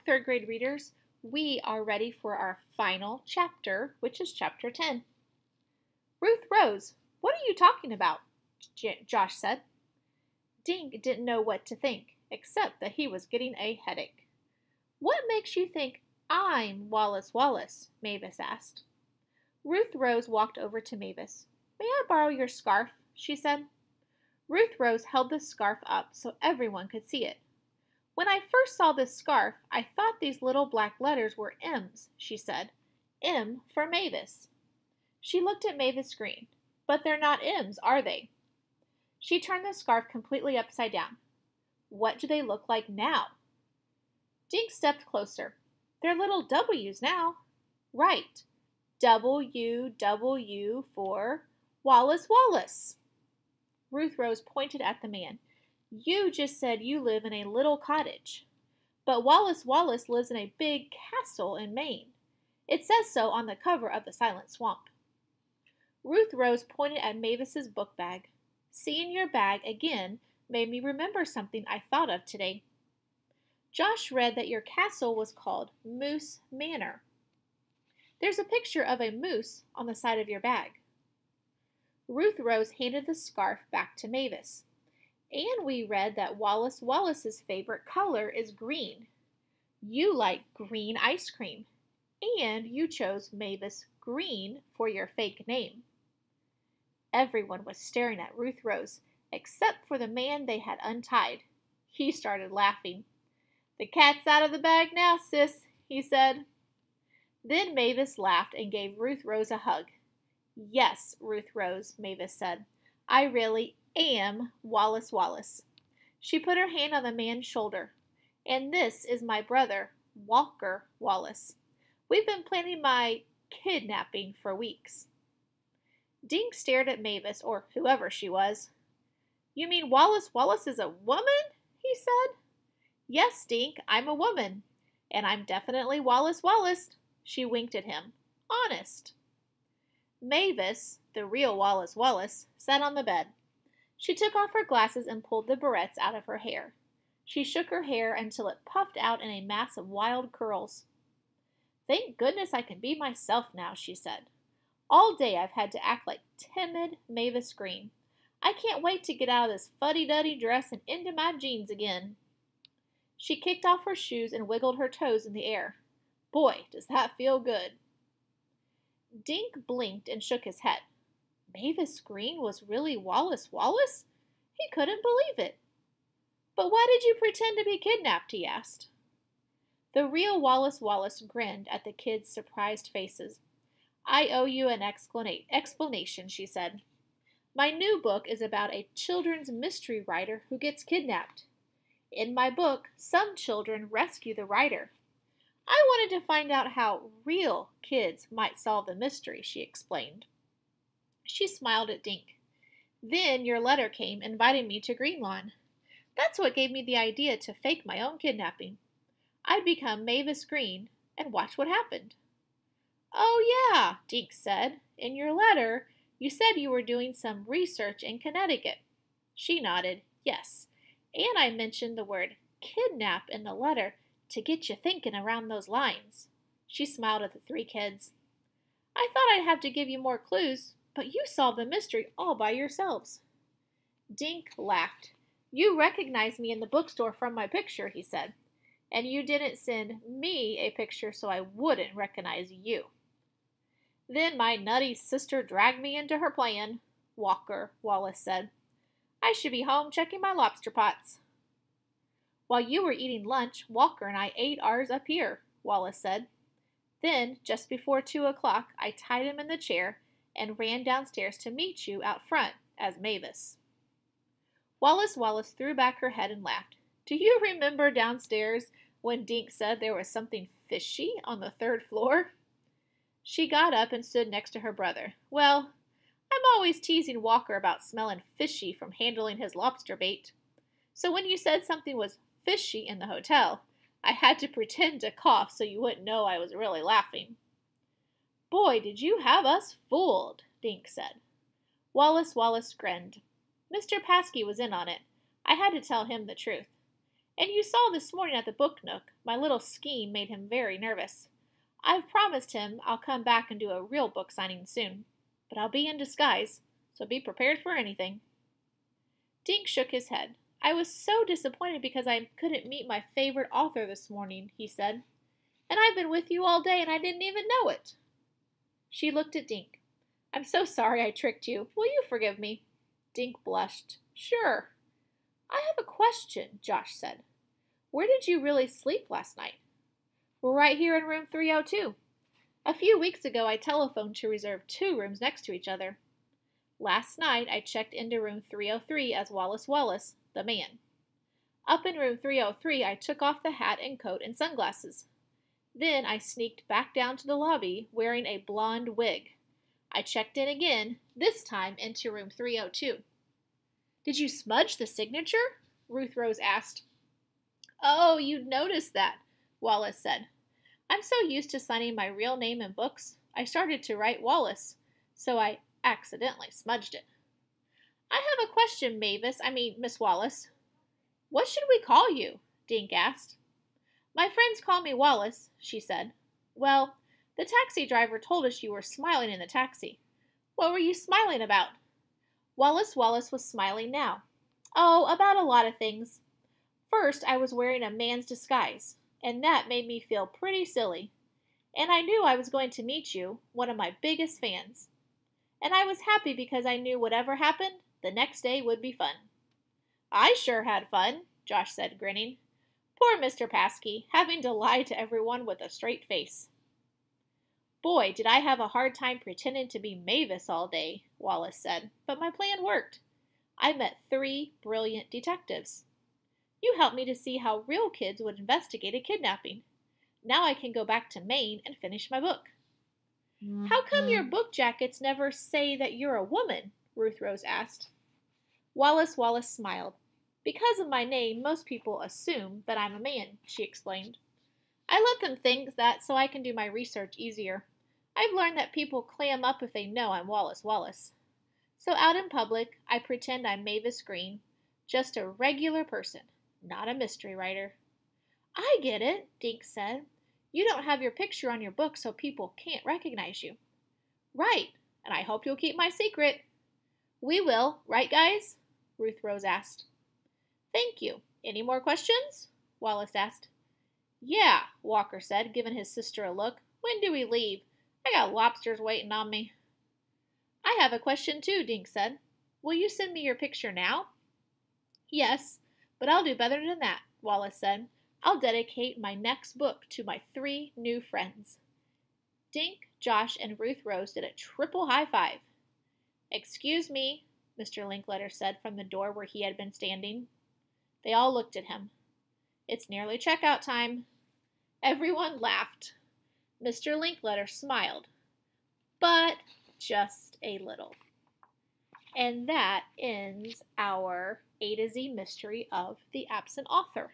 third grade readers. We are ready for our final chapter, which is chapter 10. Ruth Rose, what are you talking about? Josh said. Dink didn't know what to think, except that he was getting a headache. What makes you think I'm Wallace Wallace? Mavis asked. Ruth Rose walked over to Mavis. May I borrow your scarf? She said. Ruth Rose held the scarf up so everyone could see it. When I first saw this scarf, I thought these little black letters were M's, she said. M for Mavis. She looked at Mavis Green. But they're not M's, are they? She turned the scarf completely upside down. What do they look like now? Dink stepped closer. They're little W's now. Right. W, W for Wallace Wallace. Ruth Rose pointed at the man. You just said you live in a little cottage. But Wallace Wallace lives in a big castle in Maine. It says so on the cover of the Silent Swamp. Ruth Rose pointed at Mavis's book bag. Seeing your bag again made me remember something I thought of today. Josh read that your castle was called Moose Manor. There's a picture of a moose on the side of your bag. Ruth Rose handed the scarf back to Mavis. And we read that Wallace Wallace's favorite color is green. You like green ice cream. And you chose Mavis Green for your fake name. Everyone was staring at Ruth Rose, except for the man they had untied. He started laughing. The cat's out of the bag now, sis, he said. Then Mavis laughed and gave Ruth Rose a hug. Yes, Ruth Rose, Mavis said. I really am Wallace Wallace. She put her hand on the man's shoulder. And this is my brother, Walker Wallace. We've been planning my kidnapping for weeks. Dink stared at Mavis, or whoever she was. You mean Wallace Wallace is a woman? He said. Yes, Dink, I'm a woman. And I'm definitely Wallace Wallace. She winked at him. Honest. Mavis, the real Wallace Wallace, sat on the bed. She took off her glasses and pulled the barrettes out of her hair. She shook her hair until it puffed out in a mass of wild curls. Thank goodness I can be myself now, she said. All day I've had to act like timid Mavis Green. I can't wait to get out of this fuddy-duddy dress and into my jeans again. She kicked off her shoes and wiggled her toes in the air. Boy, does that feel good. Dink blinked and shook his head. Mavis Green was really Wallace Wallace? He couldn't believe it. But why did you pretend to be kidnapped? He asked. The real Wallace Wallace grinned at the kids' surprised faces. I owe you an explanation, she said. My new book is about a children's mystery writer who gets kidnapped. In my book, some children rescue the writer. I wanted to find out how real kids might solve the mystery, she explained. She smiled at Dink. Then your letter came inviting me to Greenlawn. That's what gave me the idea to fake my own kidnapping. I'd become Mavis Green and watch what happened. Oh yeah, Dink said. In your letter, you said you were doing some research in Connecticut. She nodded, yes. And I mentioned the word kidnap in the letter to get you thinking around those lines. She smiled at the three kids. I thought I'd have to give you more clues, but you solved the mystery all by yourselves. Dink laughed. You recognized me in the bookstore from my picture, he said. And you didn't send me a picture so I wouldn't recognize you. Then my nutty sister dragged me into her plan, Walker Wallace said. I should be home checking my lobster pots. While you were eating lunch, Walker and I ate ours up here, Wallace said. Then, just before 2 o'clock, I tied him in the chair and ran downstairs to meet you out front as Mavis. Wallace Wallace threw back her head and laughed. Do you remember downstairs when Dink said there was something fishy on the 3rd floor? She got up and stood next to her brother. Well, I'm always teasing Walker about smelling fishy from handling his lobster bait. So when you said something was fishy in the hotel, I had to pretend to cough so you wouldn't know I was really laughing. Boy, did you have us fooled, Dink said. Wallace Wallace grinned. Mr. Paskey was in on it. I had to tell him the truth. And you saw this morning at the book nook, my little scheme made him very nervous. I've promised him I'll come back and do a real book signing soon, but I'll be in disguise, so be prepared for anything." Dink shook his head. "I was so disappointed because I couldn't meet my favorite author this morning," he said. "And I've been with you all day and I didn't even know it." She looked at Dink. "I'm so sorry I tricked you. Will you forgive me?" Dink blushed. "Sure." "I have a question," Josh said. "Where did you really sleep last night?" "We're right here in room 302. A few weeks ago I telephoned to reserve 2 rooms next to each other. Last night I checked into room 303 as Wallace Wallace, the man. Up in room 303 I took off the hat and coat and sunglasses. Then I sneaked back down to the lobby wearing a blonde wig. I checked in again, this time into room 302. "Did you smudge the signature?" Ruth Rose asked. "Oh, you'd noticed that," Wallace said. "I'm so used to signing my real name in books, I started to write Wallace, so I accidentally smudged it." "I have a question, Miss Wallace." "What should we call you?" Dink asked. "My friends call me Wallace," she said. "Well, the taxi driver told us you were smiling in the taxi. What were you smiling about?" Wallace Wallace was smiling now. "Oh, about a lot of things. First, I was wearing a man's disguise, and that made me feel pretty silly. And I knew I was going to meet you, one of my biggest fans. And I was happy because I knew whatever happened, the next day would be fun." "I sure had fun," Josh said, grinning. "Poor Mr. Paskey, having to lie to everyone with a straight face." "Boy, did I have a hard time pretending to be Mavis all day," Wallace said, "but my plan worked. I met 3 brilliant detectives. You helped me to see how real kids would investigate a kidnapping. Now I can go back to Maine and finish my book." "How come your book jackets never say that you're a woman?" Ruth Rose asked. Wallace Wallace smiled. "Because of my name, most people assume that I'm a man," she explained. "I let them think that so I can do my research easier. I've learned that people clam up if they know I'm Wallace Wallace. So out in public, I pretend I'm Mavis Green, just a regular person, not a mystery writer." "I get it," Dink said. "You don't have your picture on your book so people can't recognize you." "Right, and I hope you'll keep my secret." "We will, right guys?" Ruth Rose asked. "Thank you. Any more questions?" Wallace asked. "Yeah," Walker said, giving his sister a look. "When do we leave? I got lobsters waiting on me." "I have a question too," Dink said. "Will you send me your picture now?" "Yes, but I'll do better than that," Wallace said. "I'll dedicate my next book to my 3 new friends." Dink, Josh, and Ruth Rose did a triple high five. "Excuse me," Mr. Linkletter said from the door where he had been standing. They all looked at him. "It's nearly checkout time." Everyone laughed. Mr. Linkletter smiled, but just a little. And that ends our A to Z mystery of the absent author.